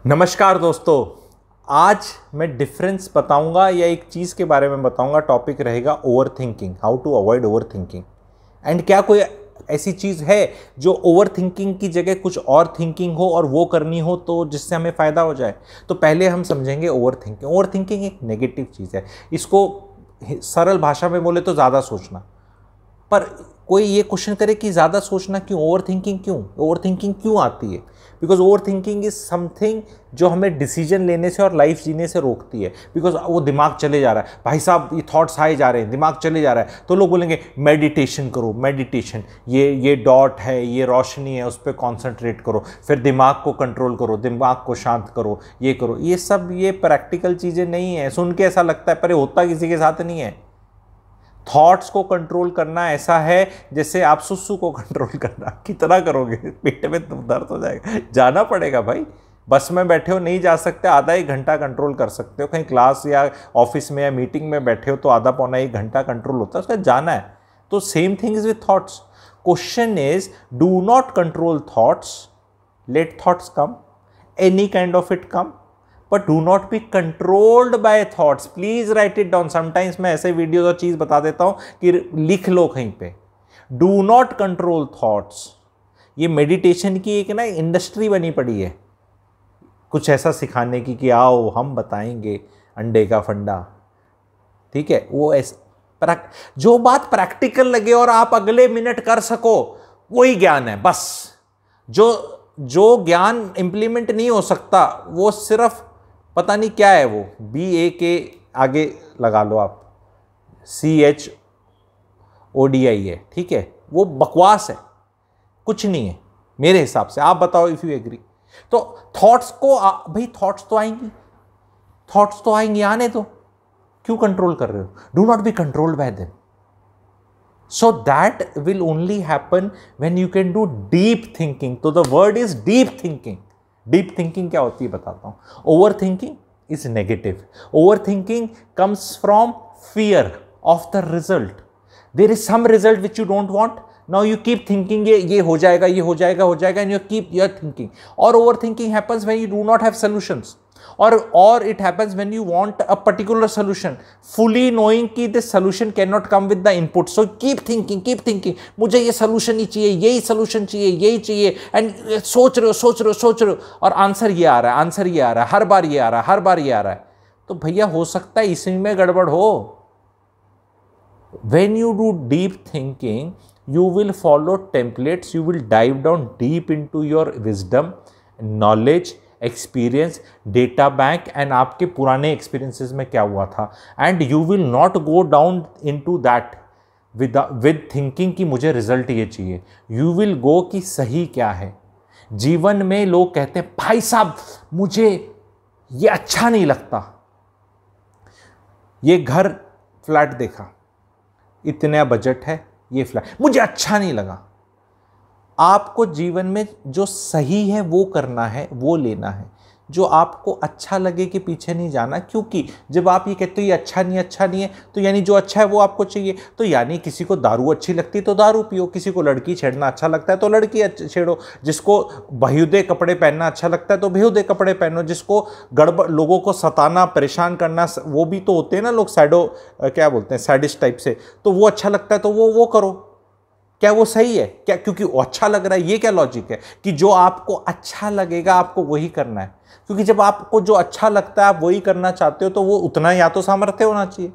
नमस्कार दोस्तों। आज मैं डिफरेंस बताऊंगा या एक चीज़ के बारे में बताऊंगा। टॉपिक रहेगा over thinking, how to avoid over thinking. And क्या कोई ऐसी चीज़ है जो ओवर थिंकिंग की जगह कुछ और थिंकिंग हो और वो करनी हो तो जिससे हमें फ़ायदा हो जाए। तो पहले हम समझेंगे ओवर थिंकिंग। ओवर थिंकिंग एक नेगेटिव चीज़ है। इसको सरल भाषा में बोले तो ज़्यादा सोचना। पर कोई ये क्वेश्चन करे कि ज़्यादा सोचना क्यों, ओवर थिंकिंग क्यों आती है? Because over thinking is something जो हमें डिसीजन लेने से और लाइफ जीने से रोकती है। बिकॉज वो दिमाग चले जा रहा है, भाई साहब ये थॉट्स आए जा रहे हैं, दिमाग चले जा रहा है, तो लोग बोलेंगे मेडिटेशन करो, मेडिटेशन, ये डॉट है, ये रोशनी है, उस पर कॉन्सेंट्रेट करो, फिर दिमाग को कंट्रोल करो, दिमाग को शांत करो, ये करो। ये सब ये प्रैक्टिकल चीज़ें नहीं है। सुन के ऐसा लगता है पर ये होता किसी के साथ नहीं है। थॉट्स को कंट्रोल करना ऐसा है जैसे आप सुसु को कंट्रोल करना। कितना करोगे, पेट में दर्द हो जाएगा, जाना पड़ेगा भाई। बस में बैठे हो नहीं जा सकते, आधा एक घंटा कंट्रोल कर सकते हो। कहीं क्लास या ऑफिस में या मीटिंग में बैठे हो तो आधा पौना एक घंटा कंट्रोल होता है, उसका जाना है। तो same thing is with thoughts. Question is do not control thoughts, let thoughts come, any kind of it come, but do not be controlled by thoughts. Please write it down. Sometimes मैं ऐसे videos और चीज़ बता देता हूँ कि लिख लो कहीं पे। Do not control thoughts. ये मेडिटेशन की एक ना इंडस्ट्री बनी पड़ी है, कुछ ऐसा सिखाने की कि आओ हम बताएंगे अंडे का फंडा। ठीक है, वो ऐसा जो बात प्रैक्टिकल लगे और आप अगले मिनट कर सको वही ज्ञान है। बस जो ज्ञान इंप्लीमेंट नहीं हो सकता वो सिर्फ पता नहीं क्या है, वो BA के आगे लगा लो आप, CHODI है। ठीक है, वो बकवास है, कुछ नहीं है मेरे हिसाब से। आप बताओ इफ यू एग्री। तो थॉट्स को भाई थॉट्स तो आएंगे, आने दो। क्यों कंट्रोल कर रहे हो? Do not be controlled by them. So that will only happen when you can do deep thinking. तो the word is deep thinking. Deep thinking क्या होती है बताता हूं। Over thinking is negative. Over thinking comes from fear of the result. There is some result which you don't want, now you keep thinking ये हो जाएगा, ये हो जाएगा, and you keep your thinking. और over thinking happens when you do not have solutions, or it happens when you want a particular solution, fully knowing कि this solution cannot come with the input. So keep thinking, मुझे ये solution ही चाहिए, यही solution चाहिए, यही चाहिए, and सोच रहे हो और आंसर ये आ रहा है, हर बार ये आ रहा है। तो भैया हो सकता है इसी में गड़बड़ हो। When you do deep thinking, you will follow templates, you will dive down deep into your wisdom, knowledge, experience, data bank and आपके पुराने एक्सपीरियंसेस में क्या हुआ था। And you will not go down into that with thinking कि मुझे result ये चाहिए। यू विल गो कि सही क्या है। जीवन में लोग कहते हैं भाई साहब मुझे ये अच्छा नहीं लगता, ये घर फ्लैट देखा, इतना बजट है, ये फ्लैट मुझे अच्छा नहीं लगा। आपको जीवन में जो सही है वो करना है, वो लेना है। जो आपको अच्छा लगे के पीछे नहीं जाना, क्योंकि जब आप ये कहते हो ये अच्छा नहीं है तो यानी जो अच्छा है वो आपको चाहिए। तो यानी किसी को दारू अच्छी लगती है तो दारू पियो, किसी को लड़की छेड़ना अच्छा लगता है तो लड़की छेड़ो, जिसको बेहुदे कपड़े पहनना अच्छा लगता है तो बेहुदे कपड़े पहनो, जिसको गड़बड़ लोगों को सताना परेशान करना, वो भी तो होते हैं ना लोग क्या बोलते हैं सैडिस्ट टाइप से, तो वो अच्छा लगता है तो वो करो। क्या वो सही है? क्या क्योंकि वो अच्छा लग रहा है? ये क्या लॉजिक है कि जो आपको अच्छा लगेगा आपको वही करना है? क्योंकि जब आपको जो अच्छा लगता है आप वही करना चाहते हो तो वो उतना या तो सामर्थ्य होना चाहिए।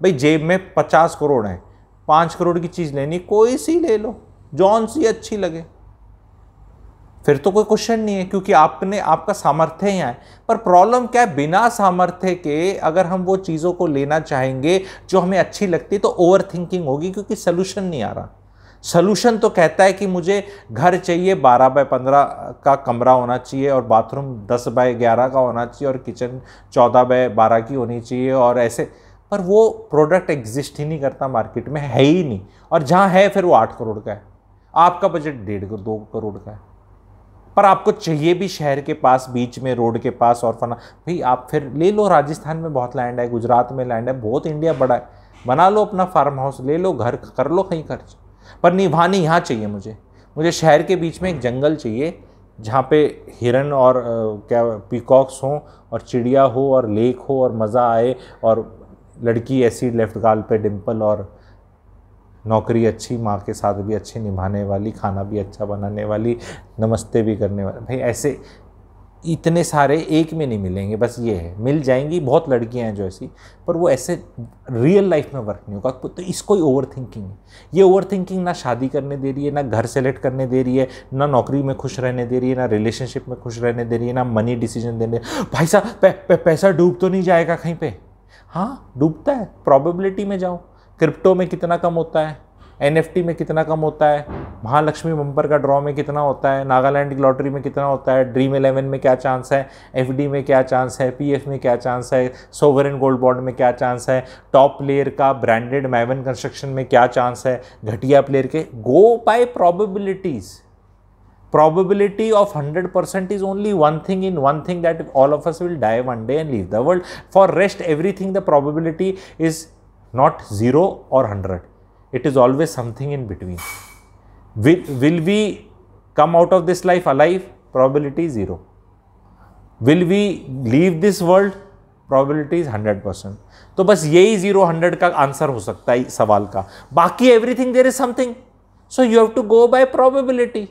भाई जेब में 50 करोड़ है, 5 करोड़ की चीज़ लेनी, कोई सी ले लो, जौन सी अच्छी लगे, फिर तो कोई क्वेश्चन नहीं है, क्योंकि आपका सामर्थ्य यहाँ है। पर प्रॉब्लम क्या है, बिना सामर्थ्य के अगर हम वो चीज़ों को लेना चाहेंगे जो हमें अच्छी लगती है तो ओवर थिंकिंग होगी, क्योंकि सोल्यूशन नहीं आ रहा। सोल्यूशन तो कहता है कि मुझे घर चाहिए 12 बाय 15 का कमरा होना चाहिए और बाथरूम 10 बाय 11 का होना चाहिए और किचन 14 बाय 12 की होनी चाहिए और ऐसे। पर वो प्रोडक्ट एग्जिस्ट ही नहीं करता, मार्केट में है ही नहीं, और जहाँ है फिर वो 8 करोड़ का है। आपका बजट 1.5-2 करोड़ का है, पर आपको चाहिए भी शहर के पास, बीच में, रोड के पास और फना। भाई आप फिर ले लो, राजस्थान में बहुत लैंड है, गुजरात में लैंड है, बहुत इंडिया बड़ा है, बना लो अपना फार्म हाउस, ले लो, घर कर लो कहीं खर्च। पर नहीं, वहाँ नहीं, यहाँ चाहिए मुझे शहर के बीच में एक जंगल चाहिए जहाँ पे हिरन और क्या पीकॉक्स हों और चिड़िया हो और लेक हो और मज़ा आए, और लड़की ऐसी लेफ्ट गाल पे डिम्पल, और नौकरी अच्छी, माँ के साथ भी अच्छे निभाने वाली, खाना भी अच्छा बनाने वाली, नमस्ते भी करने वाली। भाई ऐसे इतने सारे एक में नहीं मिलेंगे, बस ये है, मिल जाएंगी बहुत लड़कियां हैं जो ऐसी, पर वो ऐसे रियल लाइफ में वर्क नहीं होगा। तो इसको ही ओवर थिंकिंग है। ये ओवर थिंकिंग ना शादी करने दे रही है, ना घर सेलेक्ट करने दे रही है, ना नौकरी में खुश रहने दे रही है, ना रिलेशनशिप में खुश रहने दे रही है, ना मनी डिसीजन देने। भाई साहब पैसा डूब तो नहीं जाएगा कहीं पे? हाँ डूबता है, प्रोबेबिलिटी में जाओ। क्रिप्टो में कितना कम होता है, NFT में कितना कम होता है, महालक्ष्मी बम्पर का ड्रॉ में कितना होता है, नागालैंड की लॉटरी में कितना होता है, ड्रीम 11 में क्या चांस है, FD में क्या चांस है, PF में क्या चांस है, सोवरेन गोल्ड बॉन्ड में क्या चांस है, टॉप प्लेयर का ब्रांडेड मैवन कंस्ट्रक्शन में क्या चांस है, घटिया प्लेयर के। गो bye probabilities. Probability of 100% is only one thing, in one thing, that all of us will die one day and leave the world. For rest everything the probability is not 0 or 100. It is always something in between. Will we come out of this life alive? Probability is 0. Will we leave this world? Probability is 100%. तो बस यही 0-100 का answer हो सकता है सवाल का। बाकी everything there is something. So you have to go by probability.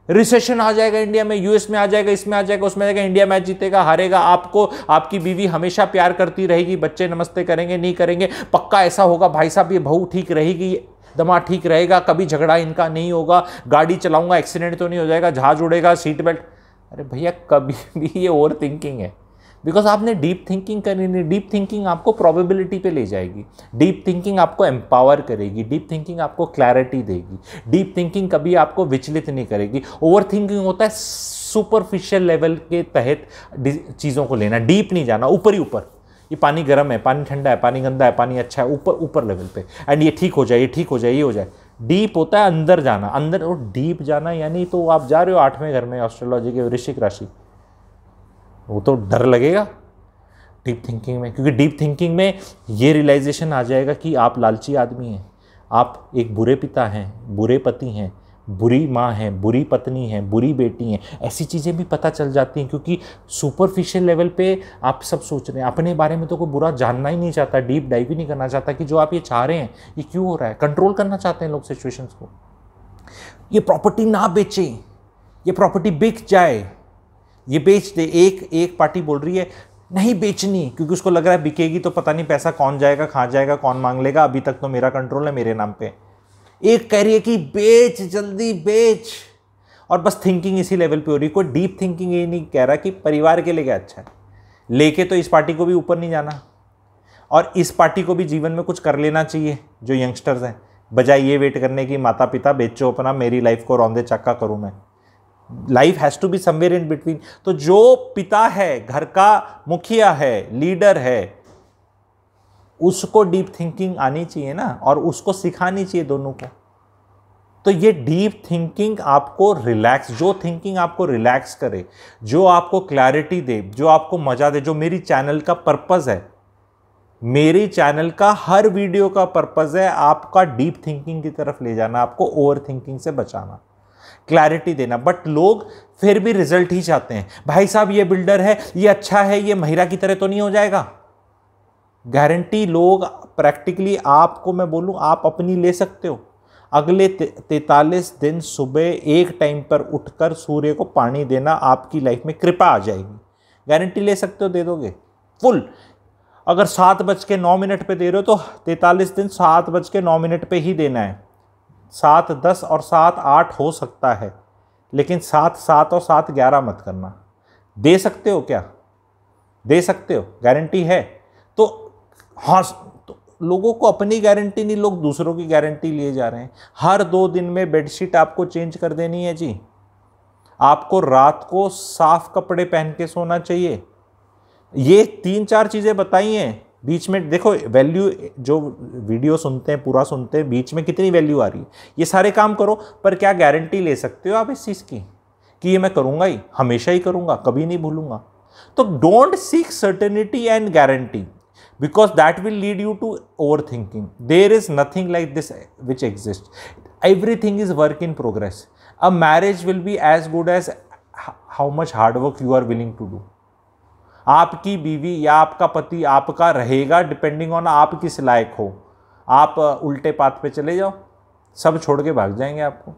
Recession आ जाएगा इंडिया में, यूएस में आ जाएगा, इसमें आ जाएगा, उसमें आ जाएगा, इंडिया मैच जीतेगा, हारेगा, आपको आपकी बीवी हमेशा प्यार करती रहेगी, बच्चे नमस्ते करेंगे नहीं करेंगे, पक्का ऐसा होगा भाई साहब, ये बहू ठीक रहेगी, दमाद ठीक रहेगा, कभी झगड़ा इनका नहीं होगा, गाड़ी चलाऊंगा एक्सीडेंट तो नहीं हो जाएगा, जहाज उड़ेगा, सीट बेल्ट। अरे भैया कभी भी ये ओवर थिंकिंग है, बिकॉज आपने डीप थिंकिंग करनी नहीं। डीप थिंकिंग आपको प्रोबेबिलिटी पे ले जाएगी, डीप थिंकिंग आपको एम्पावर करेगी, डीप थिंकिंग आपको क्लैरिटी देगी, डीप थिंकिंग कभी आपको विचलित नहीं करेगी। ओवर थिंकिंग होता है सुपरफिशियल लेवल के तहत चीज़ों को लेना, डीप नहीं जाना, ऊपर ही ऊपर। ये पानी गर्म है, पानी ठंडा है, पानी गंदा है, पानी अच्छा है, ऊपर ऊपर लेवल पे, एंड ये ठीक हो जाए, ये ठीक हो जाए, ये हो जाए। डीप होता है अंदर जाना, अंदर। और डीप जाना यानी तो आप जा रहे हो 8वें घर में एस्ट्रोलॉजी के, वृश्चिक राशि, वो तो डर लगेगा डीप थिंकिंग में, क्योंकि डीप थिंकिंग में ये रियलाइजेशन आ जाएगा कि आप लालची आदमी हैं, आप एक बुरे पिता हैं, बुरे पति हैं, बुरी माँ हैं, बुरी पत्नी हैं, बुरी बेटी हैं। ऐसी चीज़ें भी पता चल जाती हैं, क्योंकि सुपरफिशियल लेवल पे आप सब सोच रहे हैं, अपने बारे में तो कोई बुरा जानना ही नहीं चाहता, डीप डाइव ही नहीं करना चाहता कि जो आप ये चाह रहे हैं ये क्यों हो रहा है। कंट्रोल करना चाहते हैं लोग सिचुएशंस को। ये प्रॉपर्टी ना बेचें, ये प्रॉपर्टी बिक जाए, ये बेच दे। एक पार्टी बोल रही है नहीं बेचनी, क्योंकि उसको लग रहा है बिकेगी तो पता नहीं पैसा कौन जाएगा, कहाँ जाएगा, कौन मांग लेगा, अभी तक तो मेरा कंट्रोल है मेरे नाम पे। एक कह रही है कि बेच, जल्दी बेच, और बस थिंकिंग इसी लेवल पे हो रही। कोई डीप थिंकिंग ये नहीं कह रहा कि परिवार के लिए क्या अच्छा है, लेके तो इस पार्टी को भी ऊपर नहीं जाना, और इस पार्टी को भी जीवन में कुछ कर लेना चाहिए। जो यंगस्टर्स हैं, बजाय ये वेट करने की माता पिता बेचो अपना, मेरी लाइफ को रौंदे चक्का करूँ मैं, life has to be somewhere in between. तो जो पिता है, घर का मुखिया है, लीडर है, उसको डीप थिंकिंग आनी चाहिए ना, और उसको सिखानी चाहिए दोनों को। तो ये डीप थिंकिंग आपको रिलैक्स, जो थिंकिंग आपको रिलैक्स करे, जो आपको क्लैरिटी दे, जो आपको मजा दे, जो मेरी चैनल का पर्पस है, मेरी चैनल का हर वीडियो का पर्पस है आपका डीप थिंकिंग की तरफ ले जाना, आपको ओवर थिंकिंग से बचाना, क्लैरिटी देना। बट लोग फिर भी रिजल्ट ही चाहते हैं। भाई साहब ये बिल्डर है, ये अच्छा है, ये महिरा की तरह तो नहीं हो जाएगा। गारंटी लोग प्रैक्टिकली, आपको मैं बोलूं, आप अपनी ले सकते हो। अगले 43 दिन सुबह एक टाइम पर उठकर सूर्य को पानी देना, आपकी लाइफ में कृपा आ जाएगी। गारंटी ले सकते हो, दे दोगे फुल। अगर 7:09 पे दे रहे हो तो 43 दिन 7:09 पे ही देना है। 7:10 और 7:08 हो सकता है, लेकिन 7:07 और 7:11 मत करना। दे सकते हो क्या? दे सकते हो, गारंटी है। तो हाँ, तो लोगों को अपनी गारंटी नहीं, लोग दूसरों की गारंटी लिए जा रहे हैं। हर 2 दिन में बेडशीट आपको चेंज कर देनी है जी। आपको रात को साफ कपड़े पहन के सोना चाहिए। ये 3-4 चीज़ें बताई हैं। बीच में देखो वैल्यू, जो वीडियो सुनते हैं पूरा सुनते हैं, बीच में कितनी वैल्यू आ रही है। ये सारे काम करो, पर क्या गारंटी ले सकते हो आप इस चीज़ की कि ये मैं करूँगा ही, हमेशा ही करूँगा, कभी नहीं भूलूंगा? तो don't seek certainty and guarantee, because that will lead you to overthinking. There is nothing like this which exists. Everything is work in progress. A marriage will be as good as how much hard work you are willing to do. आपकी बीवी या आपका पति आपका रहेगा depending on आप किस लायक हो। आप उल्टे पाथ पे चले जाओ, सब छोड़ के भाग जाएंगे आपको,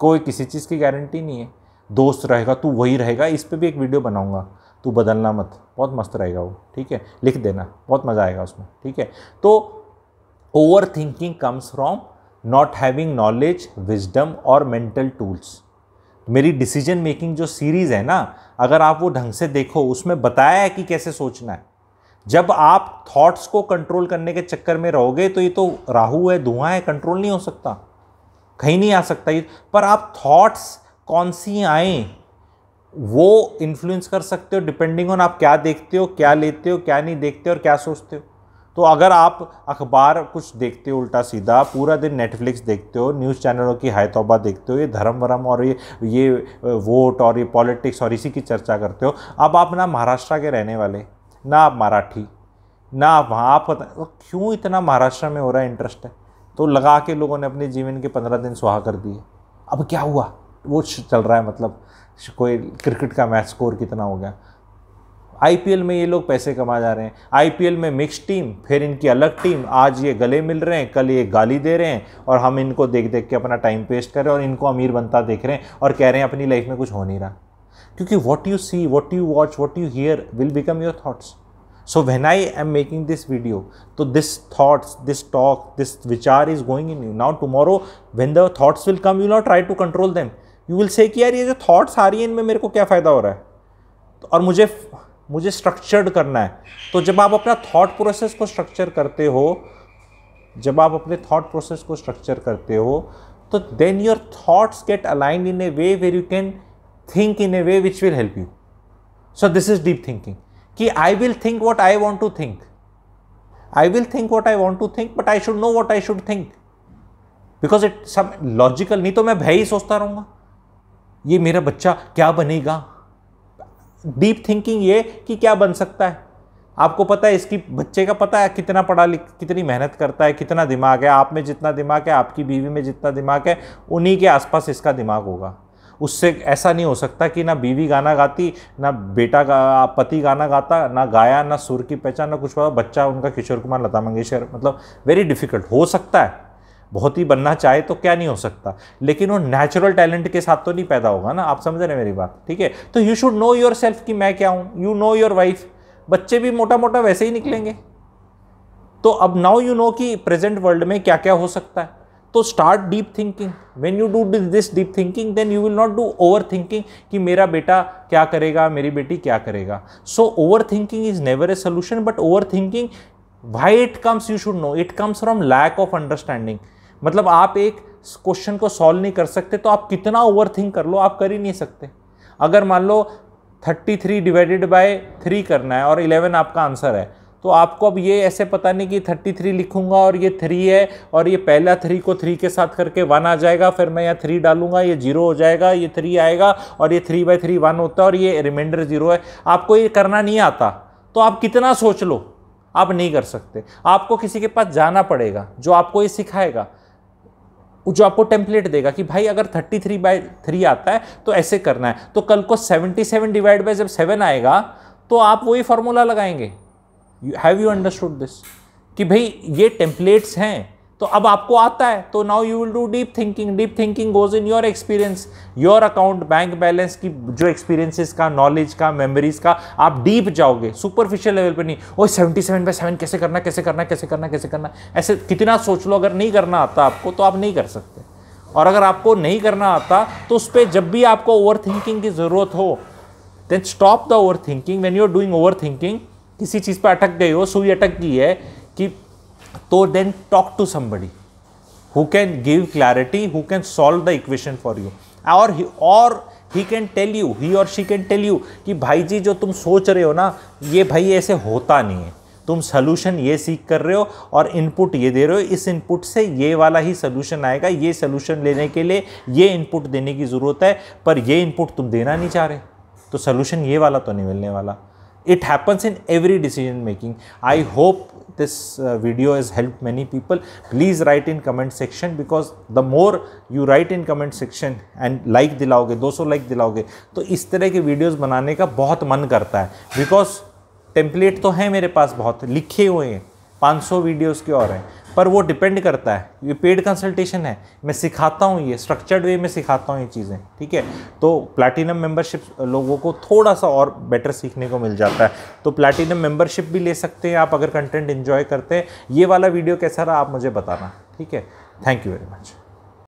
कोई किसी चीज़ की गारंटी नहीं है। दोस्त रहेगा तू वही रहेगा, इस पे भी एक वीडियो बनाऊंगा, तू बदलना मत, बहुत मस्त रहेगा वो, ठीक है, लिख देना, बहुत मज़ा आएगा उसमें, ठीक है। तो over thinking comes from not having knowledge, wisdom और मेंटल टूल्स। मेरी डिसीजन मेकिंग जो सीरीज़ है ना, अगर आप वो ढंग से देखो, उसमें बताया है कि कैसे सोचना है। जब आप थॉट्स को कंट्रोल करने के चक्कर में रहोगे तो ये तो राहु है, धुआं है, कंट्रोल नहीं हो सकता, कहीं नहीं आ सकता ये। पर आप थॉट्स कौन सी आए वो इन्फ्लुएंस कर सकते हो डिपेंडिंग ऑन आप क्या देखते हो, क्या लेते हो, क्या नहीं देखते और क्या सोचते हो। तो अगर आप अखबार कुछ देखते हो उल्टा सीधा, पूरा दिन नेटफ्लिक्स देखते हो, न्यूज़ चैनलों की हाय तौबा देखते हो, ये धर्म वरम और ये वोट और ये पॉलिटिक्स और इसी की चर्चा करते हो। अब आप ना महाराष्ट्र के रहने वाले, ना आप मराठी, ना आप वहाँ, आप क्यों इतना महाराष्ट्र में हो रहा है इंटरेस्ट है, तो लगा के लोगों ने अपने जीवन के 15 दिन सुहा कर दिए। अब क्या हुआ वो चल रहा है, मतलब कोई क्रिकेट का मैच स्कोर कितना हो गया, आईपीएल में ये लोग पैसे कमा जा रहे हैं। आईपीएल में मिक्स टीम, फिर इनकी अलग टीम, आज ये गले मिल रहे हैं, कल ये गाली दे रहे हैं, और हम इनको देख देख के अपना टाइम वेस्ट कर रहे हैं और इनको अमीर बनता देख रहे हैं और कह रहे हैं अपनी लाइफ में कुछ हो नहीं रहा। क्योंकि what you see, what you watch, what you hear will become your thoughts. So when I am making this video, so this thoughts, this talk, this vichar is going in you. Now tomorrow when the thoughts will come, you will not try to control them. You will say कि यार ये जो thoughts आ रही हैं इनमें मेरे को क्या फ़ायदा हो रहा है, और मुझे स्ट्रक्चर्ड करना है। तो जब आप अपना थॉट प्रोसेस को स्ट्रक्चर करते हो, जब आप अपने थॉट प्रोसेस को स्ट्रक्चर करते हो, तो then your thoughts get aligned in a way where you can think in a way which will help you. So this is deep thinking कि I will think what I want to think, I will think what I want to think, but I should know what I should think, because it सब logical. नहीं तो मैं भय ही सोचता रहूँगा, ये मेरा बच्चा क्या बनेगा। डीप थिंकिंग ये कि क्या बन सकता है, आपको पता है, इसकी बच्चे का पता है कितना पढ़ा लिख, कितनी मेहनत करता है, कितना दिमाग है, आप में जितना दिमाग है, आपकी बीवी में जितना दिमाग है, उन्हीं के आसपास इसका दिमाग होगा। उससे ऐसा नहीं हो सकता कि ना बीवी गाना गाती, ना बेटा पति गाना गाता, ना गाया, ना सुर की पहचान, ना कुछ पता, बच्चा उनका किशोर कुमार, लता मंगेशकर, मतलब वेरी डिफिकल्ट। हो सकता है, बहुत ही बनना चाहे तो क्या नहीं हो सकता, लेकिन वो नेचुरल टैलेंट के साथ तो नहीं पैदा होगा ना। आप समझ रहे हैं मेरी बात, ठीक है। तो you should know your self कि मैं क्या हूँ, यू नो योर वाइफ। बच्चे भी मोटा मोटा वैसे ही निकलेंगे। तो अब नाउ यू नो कि प्रेजेंट वर्ल्ड में क्या क्या हो सकता है। तो start deep thinking. When you do this deep thinking, then you will not do over thinking कि मेरा बेटा क्या करेगा, मेरी बेटी क्या करेगा। So over thinking is never a solution, but over thinking why it comes, you should know, it comes from lack of understanding. मतलब आप एक क्वेश्चन को सॉल्व नहीं कर सकते तो आप कितना ओवर थिंक कर लो, आप कर ही नहीं सकते। अगर मान लो 33 डिवाइडेड बाय 3 करना है और 11 आपका आंसर है, तो आपको अब ये ऐसे पता नहीं कि 33 लिखूंगा और ये 3 है, और ये पहला 3 को 3 के साथ करके 1 आ जाएगा, फिर मैं यहाँ 3 डालूंगा, ये 0 हो जाएगा, ये 3 आएगा, और ये 3/3 1 होता है, और ये रिमाइंडर 0 है। आपको ये करना नहीं आता तो आप कितना सोच लो, आप नहीं कर सकते। आपको किसी के पास जाना पड़ेगा जो आपको ये सिखाएगा, जो आपको टेम्पलेट देगा कि भाई अगर 33/3 आता है तो ऐसे करना है। तो कल को 77 डिवाइड बाय जब 7 आएगा तो आप वही फॉर्मूला लगाएंगे। हैव यू अंडरस्टूड दिस कि भाई ये टेम्पलेट्स हैं, तो अब आपको आता है, तो now you will do deep thinking. Deep thinking goes in your experience, your account, bank balance की जो एक्सपीरियंसेस का, नॉलेज का, मेमोरीज का, आप डीप जाओगे, सुपरफिशियल लेवल पे नहीं। ओ 77/7 कैसे करना, कैसे करना, कैसे करना, कैसे करना, ऐसे कितना सोच लो। अगर नहीं करना आता आपको तो आप नहीं कर सकते, और अगर आपको नहीं करना आता तो उस पर जब भी आपको ओवर थिंकिंग की ज़रूरत हो, then stop the over thinking. When you are doing over thinking, किसी चीज़ पर अटक गए हो, सुई अटक गई है कि, तो then talk to somebody who can give clarity, who can solve the equation for you, or he can tell you, he or she can tell you कि भाई जी जो तुम सोच रहे हो ना, ये भाई ऐसे होता नहीं है, तुम सोल्यूशन ये सीख कर रहे हो और इनपुट ये दे रहे हो, इस इनपुट से ये वाला ही सोल्यूशन आएगा, ये सोल्यूशन लेने के लिए ये इनपुट देने की ज़रूरत है, पर ये इनपुट तुम देना नहीं चाह रहे, तो सोल्यूशन ये वाला तो नहीं मिलने वाला। It happens in every decision making. I hope this video has helped many people, please write in comment section, because the more you write in comment section and like दिलाओगे, 200 लाइक दिलाओगे, तो इस तरह के वीडियोस बनाने का बहुत मन करता है। बिकॉज टेम्पलेट तो है मेरे पास, बहुत लिखे हुए हैं, 500 वीडियोस के और हैं, पर वो डिपेंड करता है, ये पेड कंसल्टेशन है, मैं सिखाता हूँ, ये स्ट्रक्चर्ड वे में सिखाता हूँ ये चीज़ें, ठीक है। तो प्लैटिनम मेंबरशिप लोगों को थोड़ा सा और बेटर सीखने को मिल जाता है, तो प्लैटिनम मेंबरशिप भी ले सकते हैं आप अगर कंटेंट एंजॉय करते हैं। ये वाला वीडियो कैसा रहा आप मुझे बताना, ठीक है। Thank you very much.